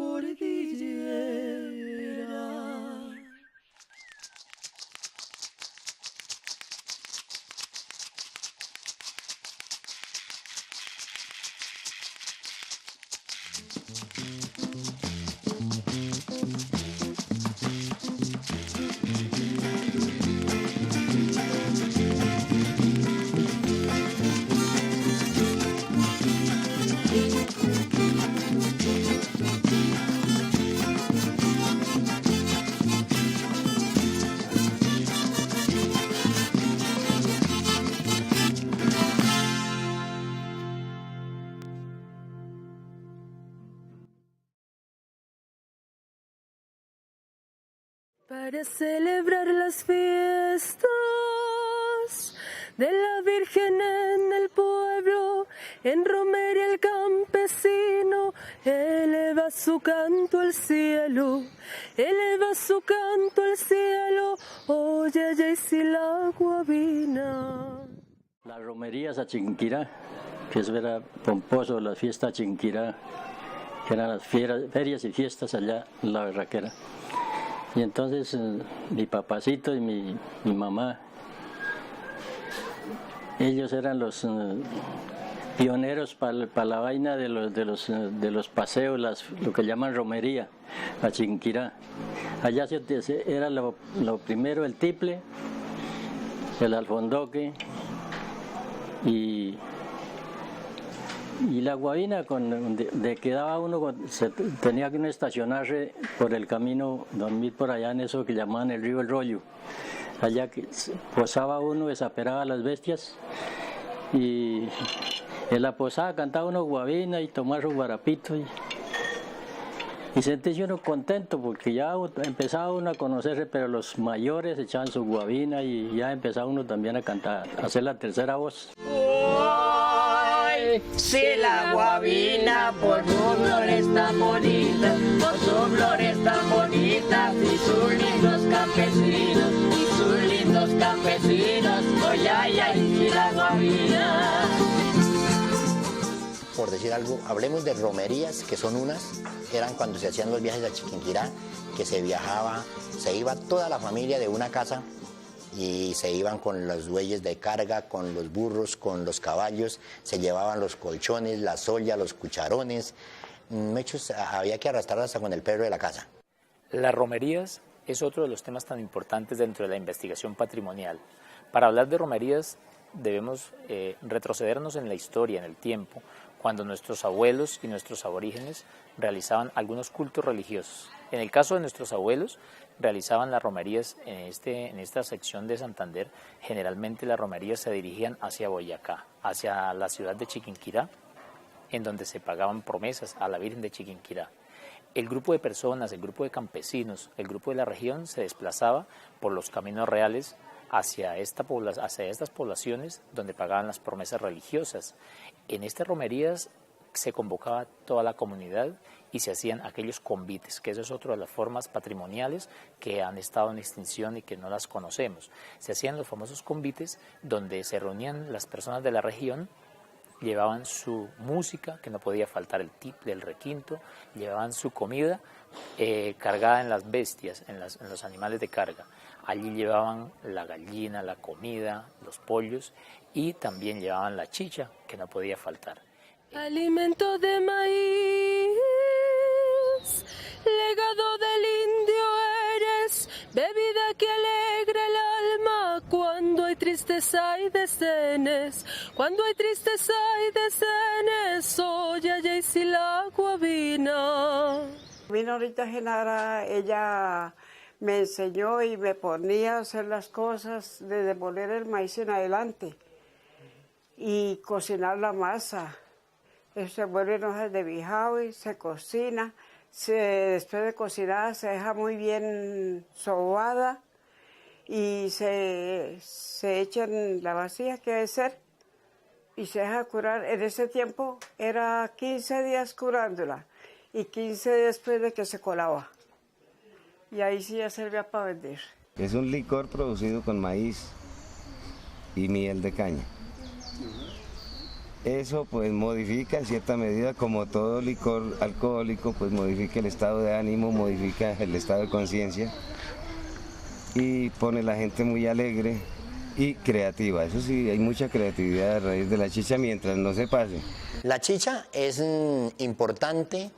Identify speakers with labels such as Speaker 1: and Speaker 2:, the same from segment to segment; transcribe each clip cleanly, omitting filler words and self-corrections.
Speaker 1: cordillera. Para celebrar las fiestas de la Virgen en el pueblo, en romería el campesino eleva su canto al cielo, eleva su canto al cielo, oye Jaycee la guabina.
Speaker 2: Las romerías a Chiquinquirá, que eso era pomposo, las fiestas a Chiquinquirá, que eran las ferias y fiestas allá en la Berraquera. Y entonces mi papacito y mi mamá, ellos eran los pioneros para la vaina de los paseos, lo que llaman romería, a Chiquinquirá. Allá era lo primero el tiple, el alfondoque y la guabina, de que daba uno, tenía que uno estacionarse por el camino, dormir por allá en eso que llamaban el río El Rollo. Allá que posaba uno, desaperaba a las bestias y en la posada cantaba uno guabina y tomaba su guarapito y sentía uno contento porque ya empezaba uno a conocerse, pero los mayores echaban su guabina y ya empezaba uno también a cantar, a hacer la tercera voz.
Speaker 3: Si la guabina por su flor es tan bonita, por su flor es tan bonita, y sus lindos campesinos, oye, ay, ay, si la guabina.
Speaker 4: Por decir algo, hablemos de romerías, que son unas, eran cuando se hacían los viajes a Chiquinquirá, que se viajaba, se iba toda la familia de una casa y se iban con los bueyes de carga, con los burros, con los caballos, se llevaban los colchones, las ollas, los cucharones, muchos había que arrastrar hasta con el perro de la casa.
Speaker 5: Las romerías es otro de los temas tan importantes dentro de la investigación patrimonial. Para hablar de romerías debemos retrocedernos en la historia, en el tiempo, cuando nuestros abuelos y nuestros aborígenes realizaban algunos cultos religiosos. En el caso de nuestros abuelos, realizaban las romerías en esta sección de Santander. Generalmente las romerías se dirigían hacia Boyacá, hacia la ciudad de Chiquinquirá, en donde se pagaban promesas a la Virgen de Chiquinquirá. El grupo de personas, el grupo de campesinos, el grupo de la región se desplazaba por los caminos reales hacia estas poblaciones donde pagaban las promesas religiosas. En estas romerías se convocaba toda la comunidad y se hacían aquellos convites, que eso es otra de las formas patrimoniales que han estado en extinción y que no las conocemos. Se hacían los famosos convites donde se reunían las personas de la región, llevaban su música, que no podía faltar el tiple, el requinto, llevaban su comida cargada en las bestias, en los animales de carga. Allí llevaban la gallina, la comida, los pollos y también llevaban la chicha, que no podía faltar.
Speaker 1: Alimento de maíz, legado del indio eres, bebida que alegra el alma cuando hay tristeza y desdenes, cuando hay tristeza y desdenes, oye Jaycee la guabina.
Speaker 6: Vino ahorita Genara, ella me enseñó y me ponía a hacer las cosas desde poner el maíz en adelante y cocinar la masa. Se vuelven hojas de bijao y se cocina. Después de cocinada se deja muy bien sobada y se echa en la vasija que debe ser y se deja curar. En ese tiempo era 15 días curándola y 15 días después de que se colaba. Y ahí sí ya servía para vender.
Speaker 7: Es un licor producido con maíz y miel de caña. Eso pues modifica en cierta medida, como todo licor alcohólico, pues modifica el estado de ánimo, modifica el estado de conciencia y pone a la gente muy alegre y creativa. Eso sí, hay mucha creatividad a raíz de la chicha mientras no se pase.
Speaker 4: La chicha es importante,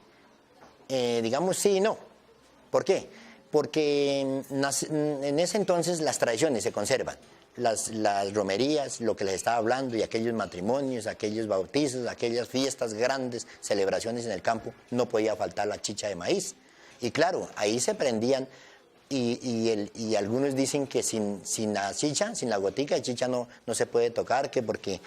Speaker 4: digamos sí y no. ¿Por qué? Porque en ese entonces las tradiciones se conservan. Las romerías, lo que les estaba hablando, y aquellos matrimonios, aquellos bautizos, aquellas fiestas grandes, celebraciones en el campo, no podía faltar la chicha de maíz. Y claro, ahí se prendían, y algunos dicen que sin la chicha, sin la gotica de chicha no se puede tocar, que porque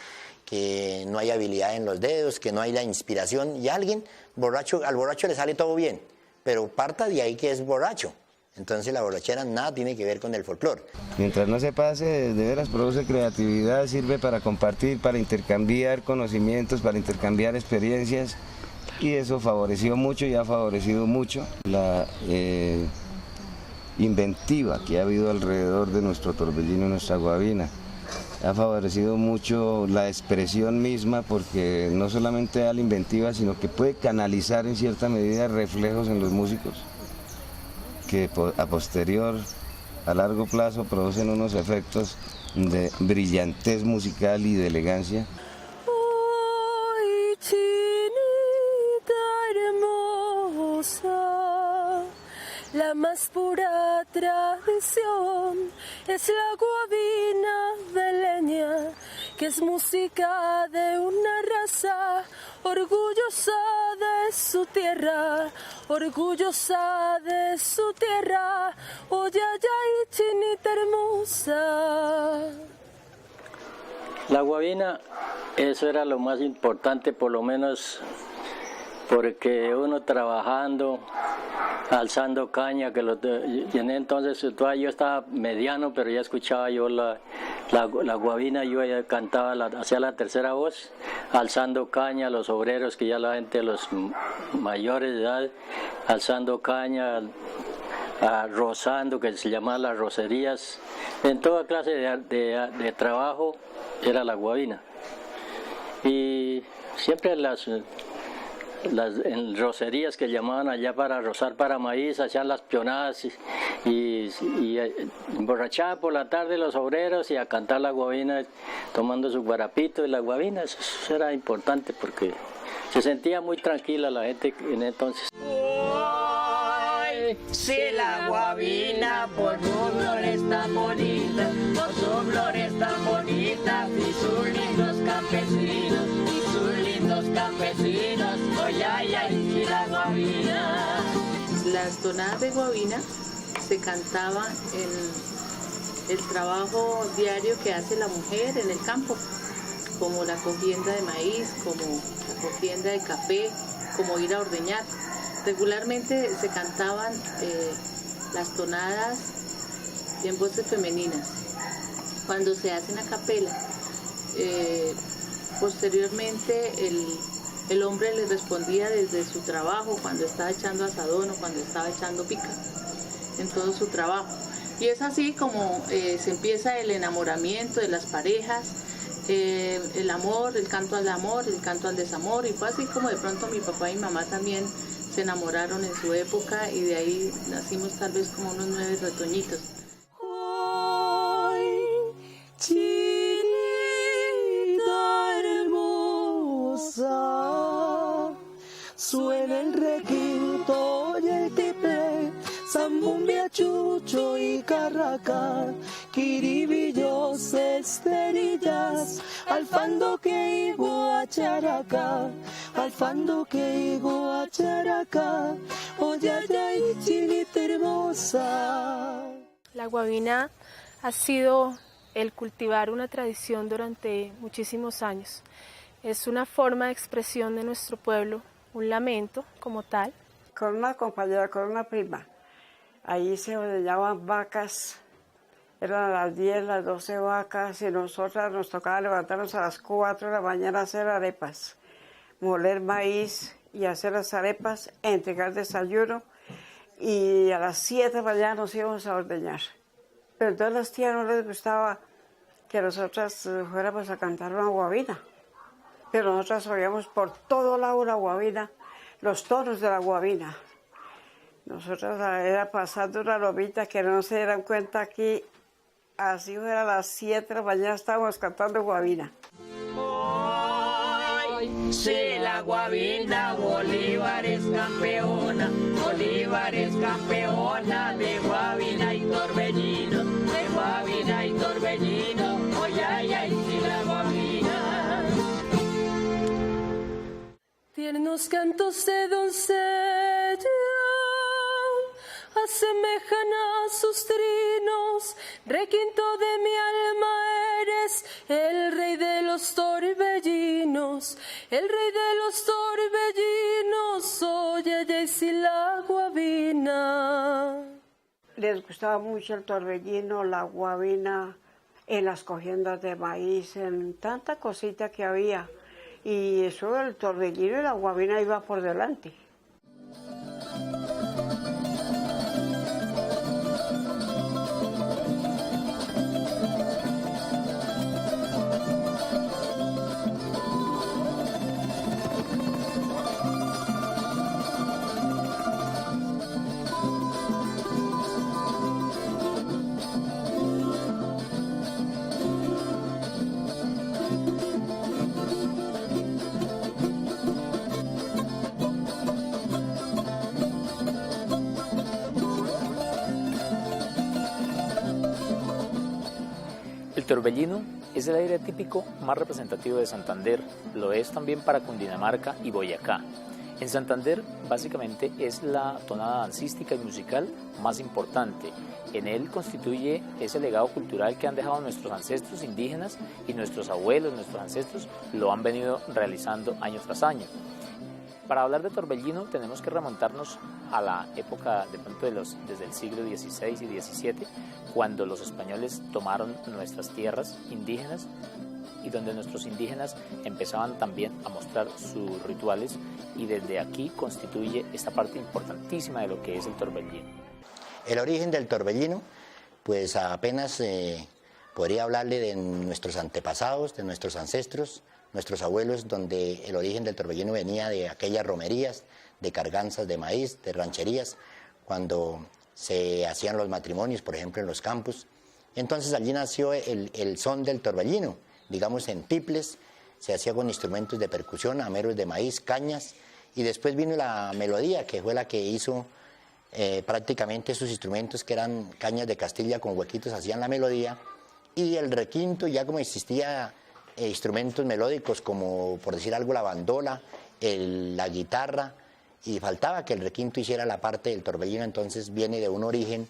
Speaker 4: que no hay habilidad en los dedos, que no hay la inspiración, y al borracho le sale todo bien, pero parta de ahí que es borracho. Entonces la borrachera nada tiene que ver con el folclore.
Speaker 7: Mientras no se pase, de veras produce creatividad, sirve para compartir, para intercambiar conocimientos, para intercambiar experiencias, y eso favoreció mucho y ha favorecido mucho la inventiva que ha habido alrededor de nuestro torbellino y nuestra guabina. Ha favorecido mucho la expresión misma, porque no solamente da la inventiva, sino que puede canalizar en cierta medida reflejos en los músicos, que a posterior, a largo plazo, producen unos efectos de brillantez musical y de elegancia.
Speaker 1: Ay, chinita hermosa, la más pura tradición es la guabina de leña, que es música de una raza orgullosa de su tierra, orgullosa de su tierra. Oye, ay, chinita hermosa.
Speaker 2: La guabina, eso era lo más importante, por lo menos porque uno trabajando, alzando caña, y en entonces todavía yo estaba mediano, pero ya escuchaba yo la guabina, yo ya cantaba, hacía la tercera voz, alzando caña, los obreros, que ya la gente, los mayores de edad, alzando caña, rozando, que se llamaban las rocerías, en toda clase de trabajo era la guabina. Y siempre en rocerías que llamaban allá para rozar para maíz, hacían las pionadas y emborrachaban por la tarde los obreros y a cantar la guabina tomando su guarapito. Y la guabina, eso era importante porque se sentía muy tranquila la gente en entonces.
Speaker 3: Hoy, si la guabina por su flor es tan bonita, por su flor es tan bonita, y sus lindos campesinos, oye, ay, ay, si la guabina.
Speaker 8: Las tonadas de guabina se cantaban en el trabajo diario que hace la mujer en el campo, como la cogienda de maíz, como la cogienda de café, como ir a ordeñar. Regularmente se cantaban las tonadas en voces femeninas. Cuando se hacen a capela, posteriormente el hombre le respondía desde su trabajo, cuando estaba echando asadón o cuando estaba echando pica, en todo su trabajo. Y es así como se empieza el enamoramiento de las parejas, el amor, el canto al desamor, y fue así como de pronto mi papá y mi mamá también se enamoraron en su época, y de ahí nacimos tal vez como unos 9 retoñitos.
Speaker 1: Ay, chinita hermosa, suena el requinto y el tiple, zambumbia, chucho y carraca, quiribillos, esterillas, alfando que igo a characa, alfando que igo a characa, oye, ay, chinita hermosa. La guabina ha sido el cultivar una tradición durante muchísimos años. Es una forma de expresión de nuestro pueblo, un lamento como tal.
Speaker 6: Con una compañera, con una prima, ahí se ordeñaban vacas, eran las 10, las 12 vacas, y nosotras nos tocaba levantarnos a las 4 de la mañana a hacer arepas, moler maíz y hacer las arepas, entregar desayuno, y a las 7 de la mañana nos íbamos a ordeñar. Pero entonces a las tías no les gustaba que nosotras fuéramos a cantar una guabina. pero nosotros oíamos por todo lado la guabina, los tonos de la guabina. Nosotros era pasando una lomita que no se dieran cuenta aquí, así era a las 7 de la mañana estábamos cantando guabina.
Speaker 3: Hoy, sí, la guabina, Bolívar es campeona de guabina y torbellino, de guabina y torbellino, oye, ay, ay, sí, la guabina.
Speaker 1: Tiernos cantos de doncella asemejan a sus trinos, requinto de mi alma eres, el rey de los torbellinos, el rey de los torbellinos, oye, ya y la guabina.
Speaker 6: Les gustaba mucho el torbellino, la guabina, en las cogiendas de maíz, en tanta cosita que había. Y eso del torbellino y la guabina iba por delante.
Speaker 5: El torbellino es el aire típico más representativo de Santander, lo es también para Cundinamarca y Boyacá. En Santander, básicamente, es la tonada dancística y musical más importante. En él constituye ese legado cultural que han dejado nuestros ancestros indígenas y nuestros abuelos, nuestros ancestros, lo han venido realizando año tras año. Para hablar de torbellino tenemos que remontarnos a la época de pronto desde el siglo XVI y XVII, cuando los españoles tomaron nuestras tierras indígenas y donde nuestros indígenas empezaban también a mostrar sus rituales, y desde aquí constituye esta parte importantísima de lo que es el torbellino.
Speaker 4: El origen del torbellino, pues apenas podría hablarle de nuestros antepasados, de nuestros ancestros, nuestros abuelos, donde el origen del torbellino venía de aquellas romerías, de carganzas de maíz, de rancherías, cuando se hacían los matrimonios, por ejemplo, en los campos. Entonces allí nació el son del torbellino, digamos en tiples, se hacía con instrumentos de percusión, ameros de maíz, cañas, y después vino la melodía, que fue la que hizo prácticamente esos instrumentos, que eran cañas de Castilla con huequitos, hacían la melodía, y el requinto, ya como existía instrumentos melódicos como, por decir algo, la bandola, la guitarra, y faltaba que el requinto hiciera la parte del torbellino. Entonces viene de un origen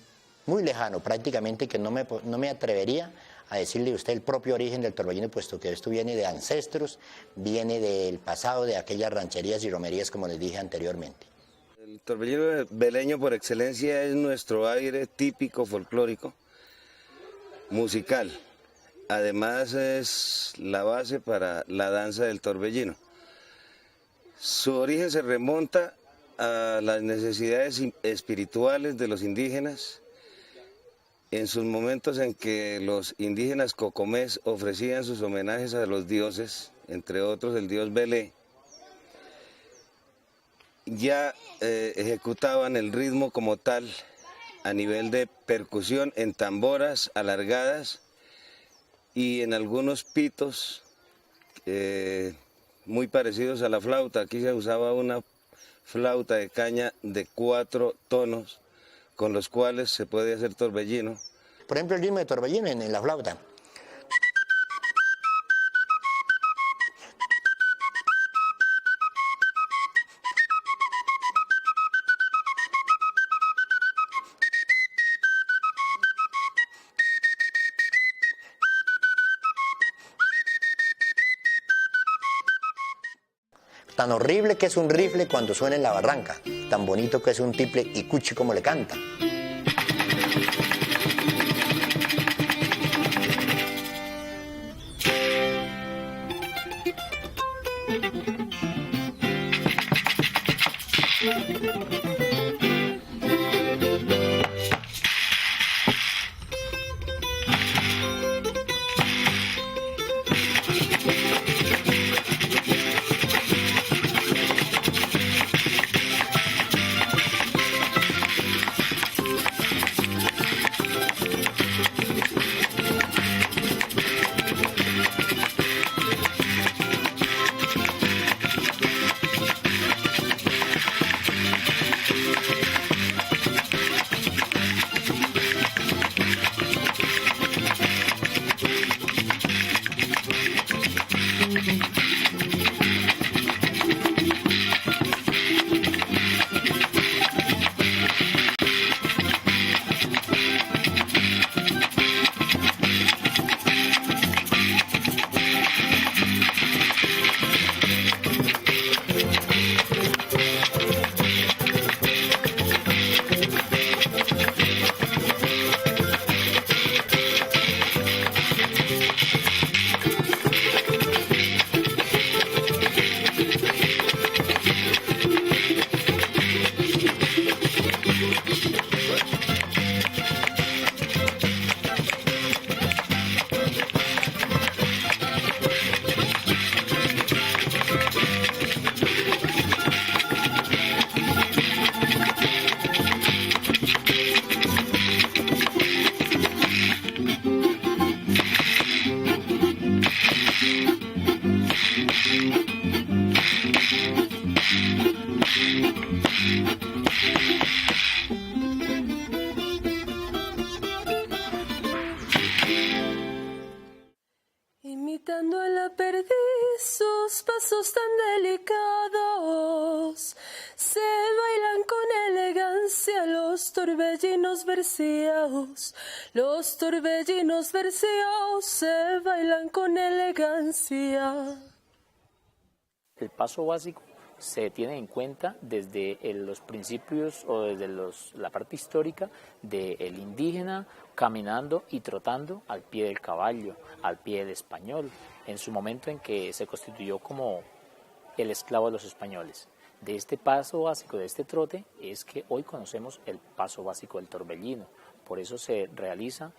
Speaker 4: muy lejano, prácticamente que no me atrevería a decirle a usted el propio origen del torbellino, puesto que esto viene de ancestros, viene del pasado de aquellas rancherías y romerías, como les dije anteriormente.
Speaker 7: El torbellino beleño por excelencia es nuestro aire típico folclórico, musical. Además es la base para la danza del torbellino. Su origen se remonta a las necesidades espirituales de los indígenas en sus momentos en que los indígenas cocomés ofrecían sus homenajes a los dioses, entre otros el dios Belé. Ya ejecutaban el ritmo como tal a nivel de percusión en tamboras alargadas y en algunos pitos muy parecidos a la flauta. Aquí se usaba una flauta de caña de 4 tonos con los cuales se puede hacer torbellino.
Speaker 4: Por ejemplo, el ritmo de torbellino en la flauta. Tan horrible que es un rifle cuando suena en la barranca, tan bonito que es un tiple y cuchi como le canta.
Speaker 1: pasos tan delicados se bailan con elegancia los torbellinos verseados. Los torbellinos verseados se bailan con elegancia.
Speaker 5: El paso básico se tiene en cuenta desde los principios o desde la parte histórica del indígena caminando y trotando al pie del caballo, al pie del español, en su momento en que se constituyó como el esclavo de los españoles. De este paso básico, de este trote, es que hoy conocemos el paso básico del torbellino. Por eso se realiza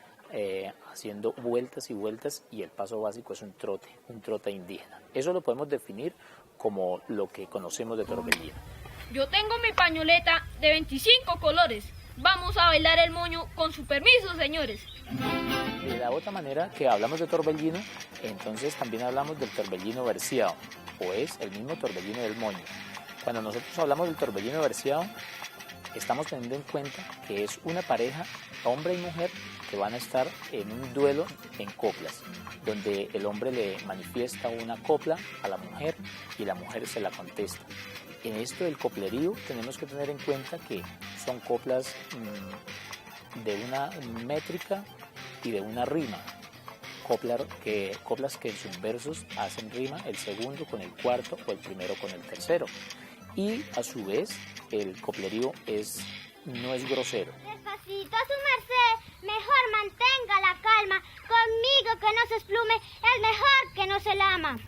Speaker 5: haciendo vueltas y vueltas, y el paso básico es un trote indígena. Eso lo podemos definir como lo que conocemos de torbellino.
Speaker 9: Yo tengo mi pañoleta de 25 colores. Vamos a bailar el moño con su permiso, señores.
Speaker 5: De la otra manera que hablamos de torbellino, entonces también hablamos del torbellino verseado, o es el mismo torbellino del moño. Cuando nosotros hablamos del torbellino verseado, estamos teniendo en cuenta que es una pareja, hombre y mujer, que van a estar en un duelo en coplas, donde el hombre le manifiesta una copla a la mujer y la mujer se la contesta. En esto del coplerío tenemos que tener en cuenta que son coplas de una métrica y de una rima. Coplas que en sus versos hacen rima el segundo con el cuarto o el primero con el tercero. Y a su vez el coplerío no es grosero.
Speaker 10: Despacito su merced, mejor mantenga la calma, conmigo que no se esplume, es mejor que no se lama.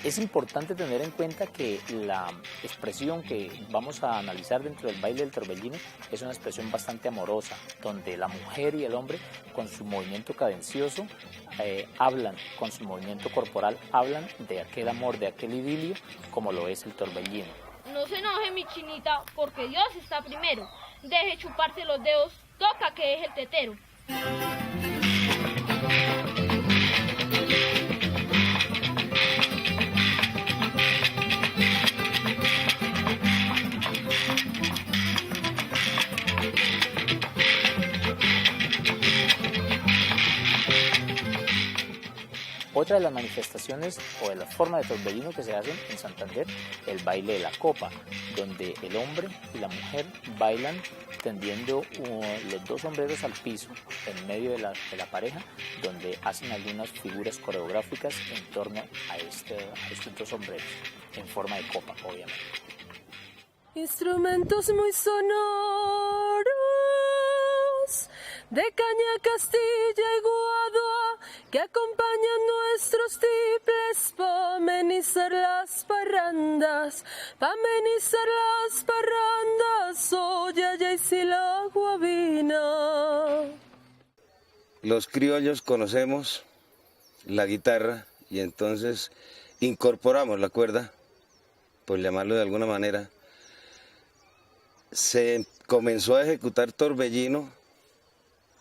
Speaker 5: Es importante tener en cuenta que la expresión que vamos a analizar dentro del baile del torbellino es una expresión bastante amorosa, donde la mujer y el hombre con su movimiento cadencioso hablan, con su movimiento corporal hablan de aquel amor, de aquel idilio, como lo es el torbellino.
Speaker 9: No se enoje, mi chinita, porque Dios está primero. Deje chuparse los dedos, toca que es el tetero.
Speaker 5: Otra de las manifestaciones o de las formas de torbellino que se hacen en Santander, el baile de la copa, donde el hombre y la mujer bailan tendiendo los dos sombreros al piso en medio de la pareja, donde hacen algunas figuras coreográficas en torno a estos dos sombreros, en forma de copa, obviamente.
Speaker 1: Instrumentos muy sonoros de caña, castilla y guadua que acompañan nuestros tiples pa' amenizar las parrandas, oye, ya y la guabina.
Speaker 7: Los criollos conocemos la guitarra y entonces incorporamos la cuerda, por llamarlo de alguna manera. Se comenzó a ejecutar torbellino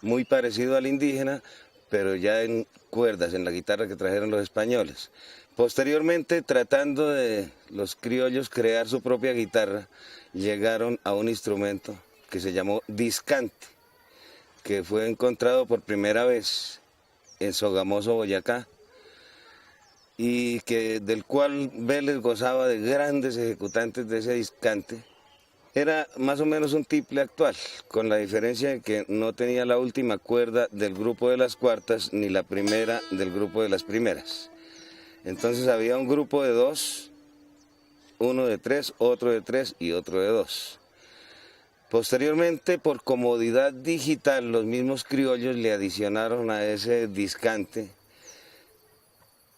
Speaker 7: muy parecido al indígena, pero ya en cuerdas, en la guitarra que trajeron los españoles. Posteriormente, tratando de los criollos crear su propia guitarra, llegaron a un instrumento que se llamó discante, que fue encontrado por primera vez en Sogamoso, Boyacá, y del cual Vélez gozaba de grandes ejecutantes de ese discante. Era más o menos un tiple actual, con la diferencia de que no tenía la última cuerda del grupo de las cuartas ni la primera del grupo de las primeras. Entonces había un grupo de dos, uno de tres, otro de tres y otro de dos. Posteriormente, por comodidad digital, los mismos criollos le adicionaron a ese discante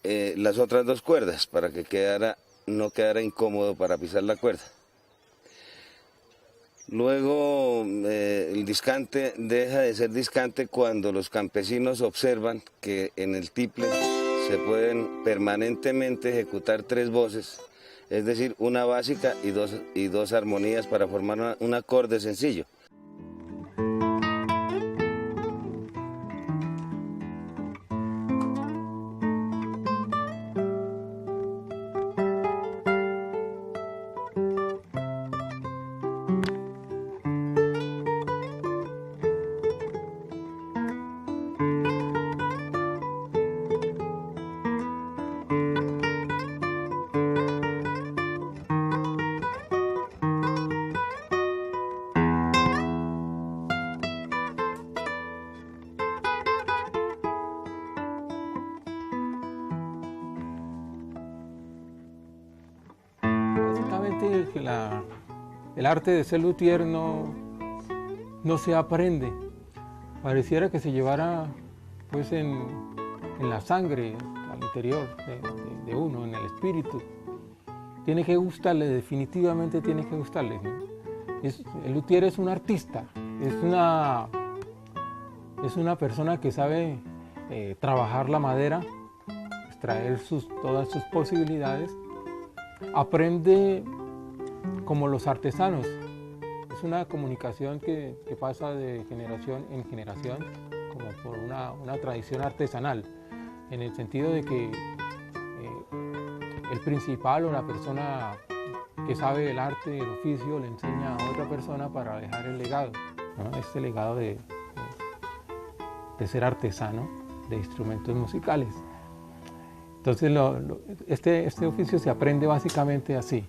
Speaker 7: las otras dos cuerdas para que no quedara incómodo para pisar la cuerda. Luego el discante deja de ser discante cuando los campesinos observan que en el tiple se pueden permanentemente ejecutar tres voces es decir, una básica y dos armonías para formar un acorde sencillo.
Speaker 11: Que el arte de ser luthier no se aprende, pareciera que se llevara pues en la sangre, al interior de uno, en el espíritu. Tiene que gustarle, definitivamente tiene que gustarle, ¿no? El luthier es un artista, es una persona que sabe trabajar la madera, extraer todas sus posibilidades, aprende como los artesanos. Es una comunicación que pasa de generación en generación, como por una tradición artesanal, en el sentido de que el principal o la persona que sabe el arte, el oficio, le enseña a otra persona para dejar el legado, ¿no? Este legado de ser artesano de instrumentos musicales. Entonces este oficio se aprende básicamente así.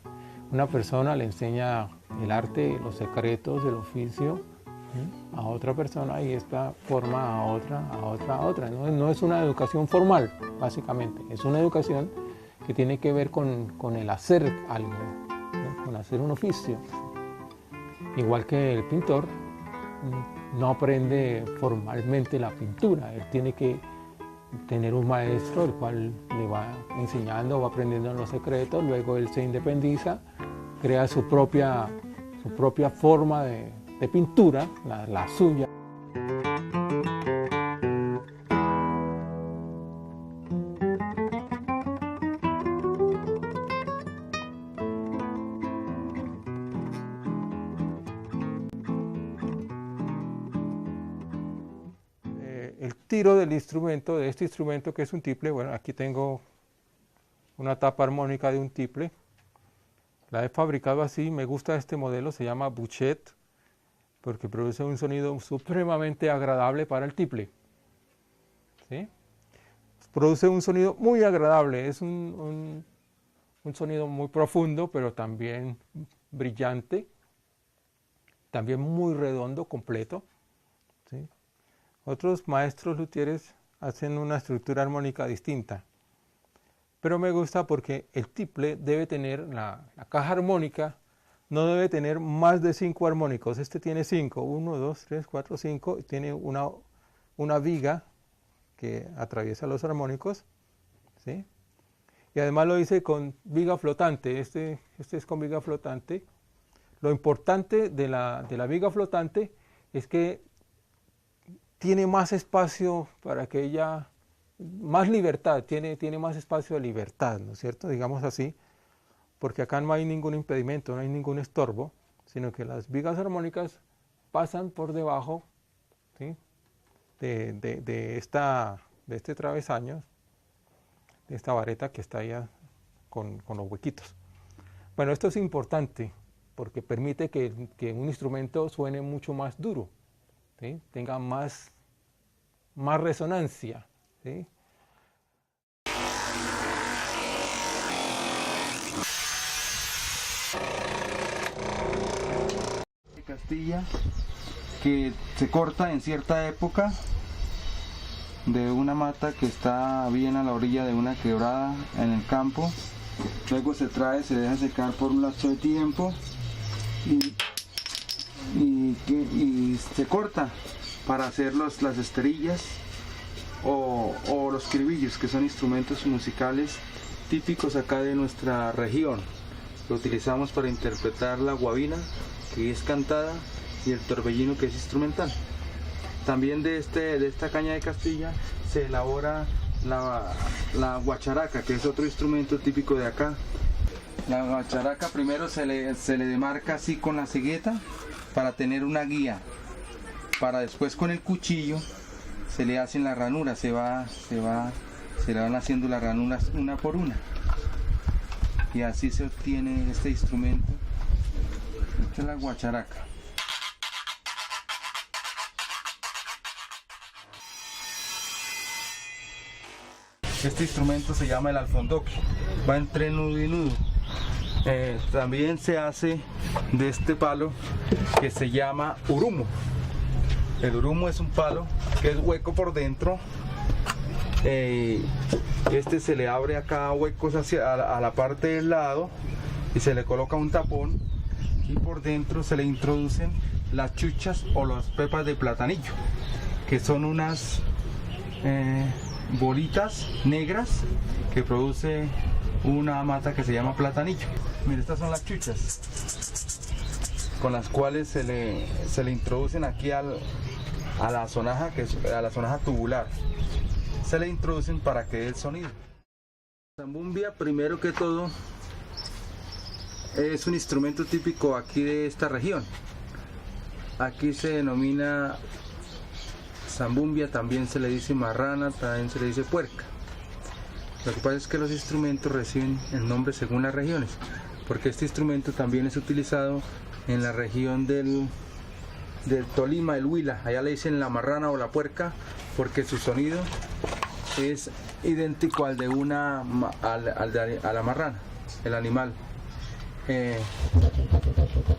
Speaker 11: Una persona le enseña el arte, los secretos del oficio, ¿sí?, a otra persona, y esta forma a otra. No es una educación formal, básicamente. Es una educación que tiene que ver con el hacer algo, ¿no?, con hacer un oficio. Igual que el pintor no aprende formalmente la pintura. Él tiene que tener un maestro el cual le va enseñando, va aprendiendo los secretos, luego él se independiza, crea su propia forma de pintura, la suya. El tiro del instrumento, de este instrumento que es un tiple, bueno, aquí tengo una tapa armónica de un tiple. La he fabricado así, me gusta este modelo, se llama Bouchet, porque produce un sonido supremamente agradable para el tiple, ¿sí? Produce un sonido muy agradable, es un sonido muy profundo, pero también brillante, también muy redondo, completo, ¿sí? Otros maestros luthieres hacen una estructura armónica distinta, pero me gusta porque el tiple debe tener, la caja armónica no debe tener más de 5 armónicos. Este tiene 5, 1, 2, 3, 4, 5, y tiene una viga que atraviesa los armónicos, ¿sí? Y además lo hice con viga flotante, este es con viga flotante. Lo importante de la viga flotante es que tiene más espacio para que ella, más libertad, tiene más espacio de libertad, ¿no es cierto? Digamos así, porque acá no hay ningún impedimento, no hay ningún estorbo, sino que las vigas armónicas pasan por debajo, ¿sí?, de este travesaño, de esta vareta que está allá con los huequitos. Bueno, esto es importante porque permite que un instrumento suene mucho más duro, ¿sí?, tenga más resonancia, ¿sí?
Speaker 12: Castilla que se corta en cierta época de una mata que está bien a la orilla de una quebrada en el campo, luego se trae, se deja secar por un lapso de tiempo y se corta para hacer las esterillas o los cribillos, que son instrumentos musicales típicos acá de nuestra región. Lo utilizamos para interpretar la guabina, que es cantada, y el torbellino, que es instrumental. También de esta caña de Castilla se elabora la guacharaca, que es otro instrumento típico de acá. La guacharaca primero se le demarca así con la cegueta para tener una guía. Para después con el cuchillo se le hacen las ranuras, se le van haciendo las ranuras una por una. Y así se obtiene este instrumento. Esta es la guacharaca. Este instrumento se llama el alfondoque, va entre nudo y nudo. También se hace de este palo que se llama urumo. El urumo es un palo que es hueco por dentro. Este se le abre a cada hueco a la parte del lado y se le coloca un tapón y por dentro se le introducen las chuchas o las pepas de platanillo, que son unas bolitas negras que produce una mata que se llama platanillo. Mira, estas son las chuchas con las cuales se le introducen aquí a la sonaja, a la sonaja tubular. Se le introducen para que dé el sonido. La zambumbia, primero que todo, es un instrumento típico aquí de esta región. Aquí se denomina zambumbia, también se le dice marrana, también se le dice puerca. Lo que pasa es que los instrumentos reciben el nombre según las regiones, porque este instrumento también es utilizado en la región del Tolima, el Huila. Allá le dicen la marrana o la puerca porque su sonido es idéntico al de a la marrana, el animal.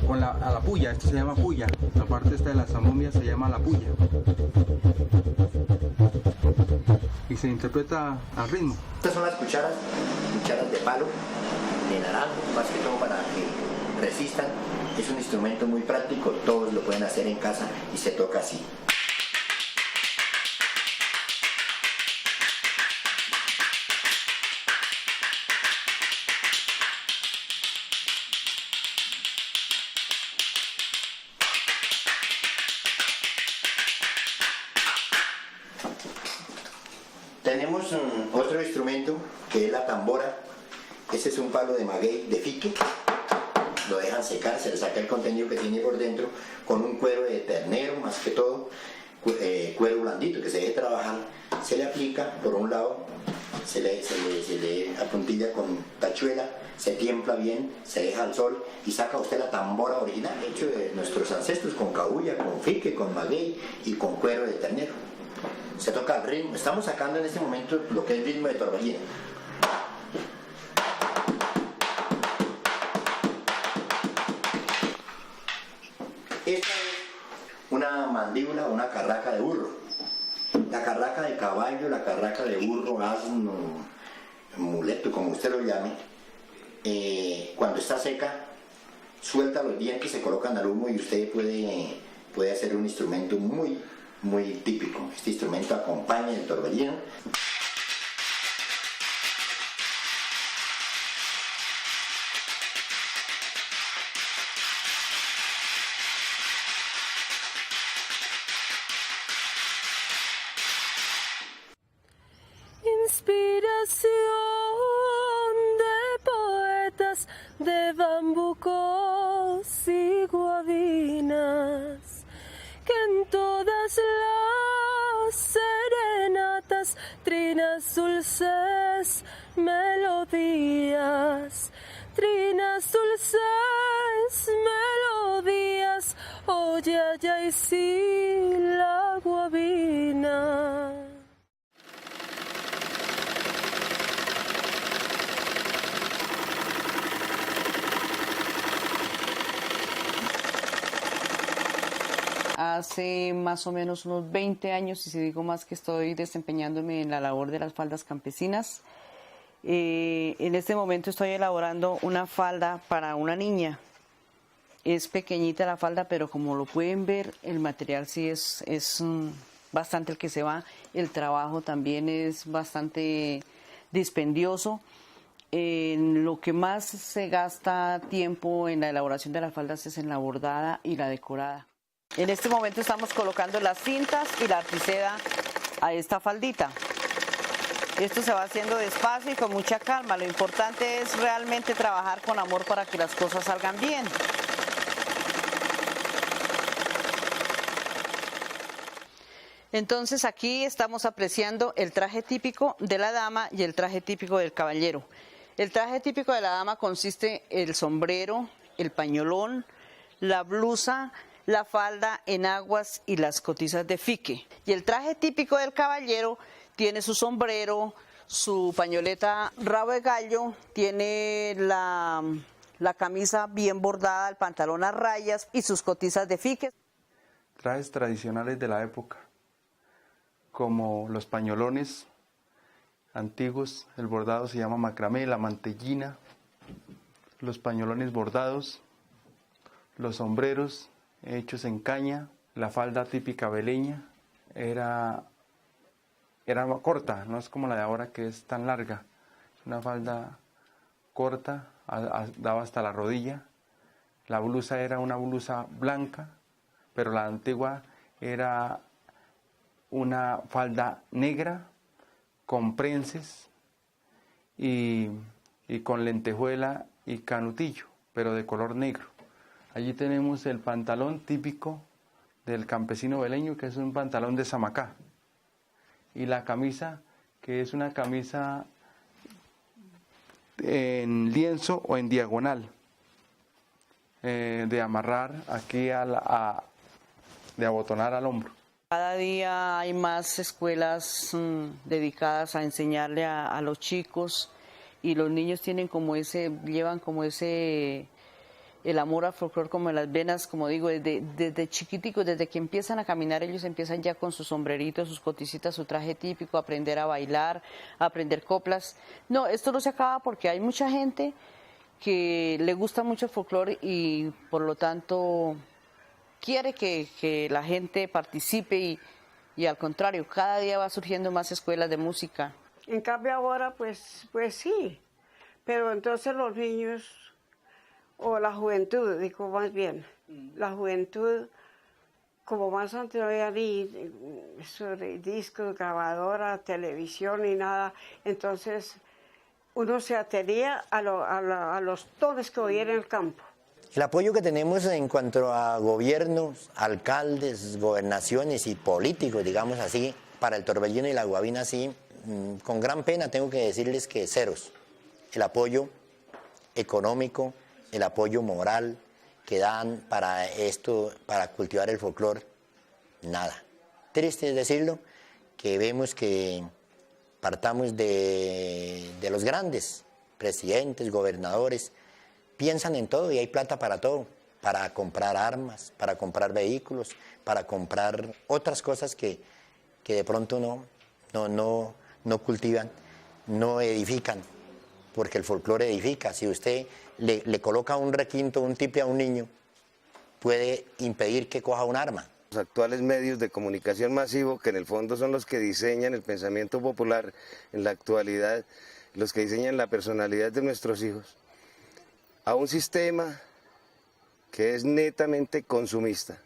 Speaker 12: A la puya, esto se llama puya, la parte esta de la zambumbia se llama la puya y se interpreta al ritmo.
Speaker 4: Estas son las cucharas de palo, de naranjo, más que todo para que resistan. Es un instrumento muy práctico, todos lo pueden hacer en casa y se toca así. Tenemos otro instrumento que es la tambora. Este es un palo de maguey, de fique. Lo dejan secar, se le saca el contenido que tiene por dentro con un cuero de ternero, más que todo, cuero blandito que se deje trabajar. Se le aplica por un lado, se le apuntilla con tachuela, se tiempla bien, se deja al sol y saca usted la tambora original, hecho de nuestros ancestros, con cabuya, con fique, con maguey y con cuero de ternero. Se toca el ritmo. Estamos sacando en este momento lo que es el ritmo de torbellino. Esta es una mandíbula, una carraca de burro. La carraca de caballo, la carraca de burro, asno, muleto, como usted lo llame, cuando está seca, suelta los dientes, se colocan al humo y usted puede hacer un instrumento muy típico. Este instrumento acompaña el torbellino.
Speaker 1: Inspiración de poetas, de bambucos y guabinas, que en todas las serenatas trinas dulces melodías, trinas dulces melodías, oye allá y sí la guabina.
Speaker 13: Hace más o menos unos 20 años, y si digo más, que estoy desempeñándome en la labor de las faldas campesinas. En este momento estoy elaborando una falda para una niña. Es pequeñita la falda, pero como lo pueden ver, el material sí es bastante el que se va. El trabajo también es bastante dispendioso. Lo que más se gasta tiempo en la elaboración de las faldas es en la bordada y la decorada. En este momento estamos colocando las cintas y la artiseda a esta faldita. Esto se va haciendo despacio y con mucha calma. Lo importante es realmente trabajar con amor para que las cosas salgan bien. Entonces aquí estamos apreciando el traje típico de la dama y el traje típico del caballero. El traje típico de la dama consiste en el sombrero, el pañolón, la blusa, la falda en aguas y las cotizas de fique. Y el traje típico del caballero tiene su sombrero, su pañoleta rabo de gallo, tiene la camisa bien bordada, el pantalón a rayas y sus cotizas de fique.
Speaker 12: Trajes tradicionales de la época, como los pañolones antiguos, el bordado se llama macramé, la mantellina, los pañolones bordados, los sombreros hechos en caña, la falda típica veleña, era corta, no es como la de ahora que es tan larga, es una falda corta, daba hasta la rodilla, la blusa era una blusa blanca, pero la antigua era una falda negra con prenses y con lentejuela y canutillo, pero de color negro. Allí tenemos el pantalón típico del campesino veleño, que es un pantalón de zamacá, y la camisa, que es una camisa en lienzo o en diagonal, de amarrar aquí, de abotonar al hombro.
Speaker 13: Cada día hay más escuelas dedicadas a enseñarle a los chicos, y los niños tienen llevan el amor al folclore como en las venas, como digo, desde chiquiticos, desde que empiezan a caminar, ellos empiezan ya con sus sombreritos, sus coticitas, su traje típico, a aprender a bailar, a aprender coplas. No, esto no se acaba porque hay mucha gente que le gusta mucho el folclore y por lo tanto quiere que la gente participe y al contrario, cada día va surgiendo más escuelas de música.
Speaker 6: En cambio ahora pues sí, pero entonces los niños, o la juventud, digo más bien, la juventud, como más antes no había ni discos, grabadora, televisión ni nada, entonces uno se atenía a los tones que oía en el campo.
Speaker 4: El apoyo que tenemos en cuanto a gobiernos, alcaldes, gobernaciones y políticos, digamos así, para el Torbellino y la Guavina, sí, con gran pena tengo que decirles que ceros. El apoyo económico, el apoyo moral que dan para esto, para cultivar el folclore, nada. Triste es decirlo, que vemos que partamos de los grandes presidentes, gobernadores, piensan en todo y hay plata para todo, para comprar armas, para comprar vehículos, para comprar otras cosas que de pronto no cultivan, no edifican, porque el folclore edifica. Si usted le coloca un requinto, un tiple a un niño, puede impedir que coja un arma.
Speaker 7: Los actuales medios de comunicación masivo, que en el fondo son los que diseñan el pensamiento popular en la actualidad, los que diseñan la personalidad de nuestros hijos, a un sistema que es netamente consumista.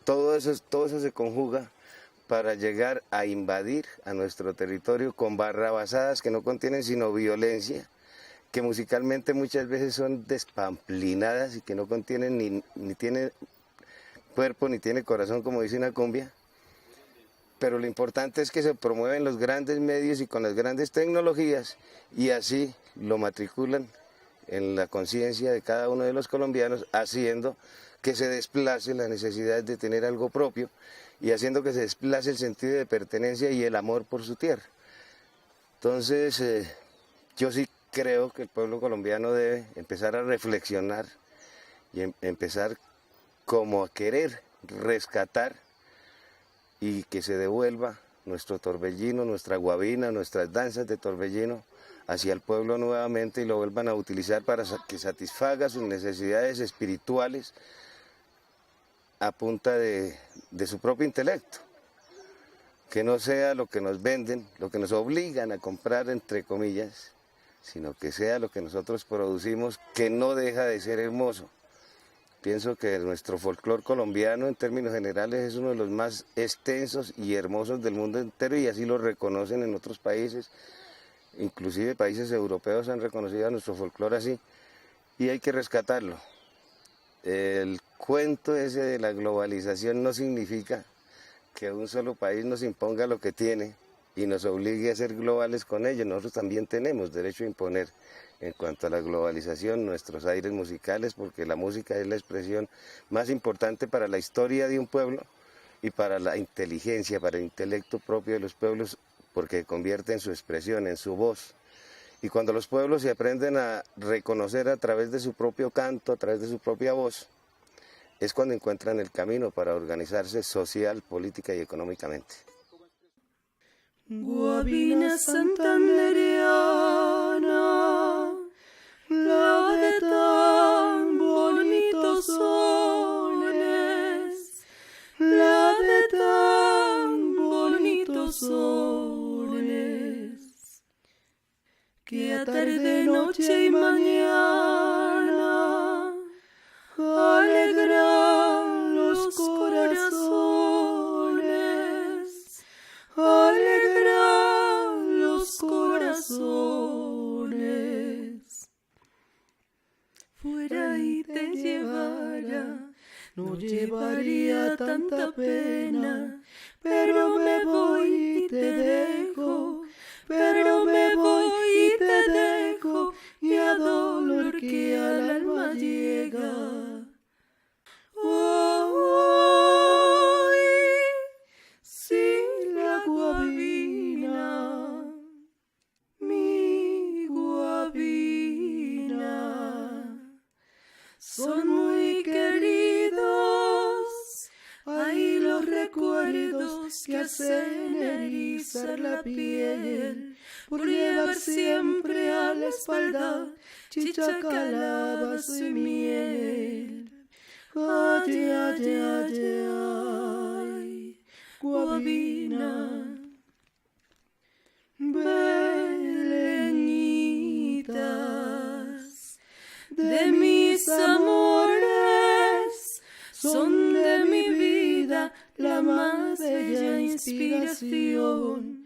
Speaker 7: Todo eso se conjuga para llegar a invadir a nuestro territorio con barrabasadas que no contienen sino violencia, que musicalmente muchas veces son despamplinadas y que no contienen ni tiene cuerpo ni tiene corazón, como dice una cumbia. Pero lo importante es que se promueven los grandes medios y con las grandes tecnologías, y así lo matriculan en la conciencia de cada uno de los colombianos, haciendo que se desplace la necesidad de tener algo propio y haciendo que se desplace el sentido de pertenencia y el amor por su tierra. Entonces, yo sí creo que el pueblo colombiano debe empezar a reflexionar y empezar como a querer rescatar y que se devuelva nuestro torbellino, nuestra guavina, nuestras danzas de torbellino hacia el pueblo nuevamente y lo vuelvan a utilizar para que satisfaga sus necesidades espirituales a punta de su propio intelecto. Que no sea lo que nos venden, lo que nos obligan a comprar, entre comillas, sino que sea lo que nosotros producimos, que no deja de ser hermoso, Pienso que nuestro folclore colombiano en términos generales es uno de los más extensos y hermosos del mundo entero y así lo reconocen en otros países, inclusive países europeos han reconocido a nuestro folclore así y hay que rescatarlo. El cuento ese de la globalización no significa que un solo país nos imponga lo que tiene y nos obligue a ser globales con ellos. Nosotros también tenemos derecho a imponer en cuanto a la globalización nuestros aires musicales, porque la música es la expresión más importante para la historia de un pueblo y para la inteligencia, para el intelecto propio de los pueblos, porque convierte en su expresión, en su voz. Y cuando los pueblos se aprenden a reconocer a través de su propio canto, a través de su propia voz, es cuando encuentran el camino para organizarse social, política y económicamente.
Speaker 1: Guabina santandereana, la de tan bonitos sones, la de tan bonitos sones, que a tarde, noche y mañana alegran los corazones, alegran los corazones. Fuera y te llevara, no llevaría tanta pena, pero me voy y te dejo, pero me voy y te dejo, y a dolor que al alma llega. Oh, sí, la guabina, mi guabina, son muy queridos, hay los recuerdos que hacen erizar la piel, por llevar siempre a la espalda chicha, calabaza y miel. Ay, ay, ay, ay, guabina, beleñitas de mis amores, son de mi vida la más bella inspiración.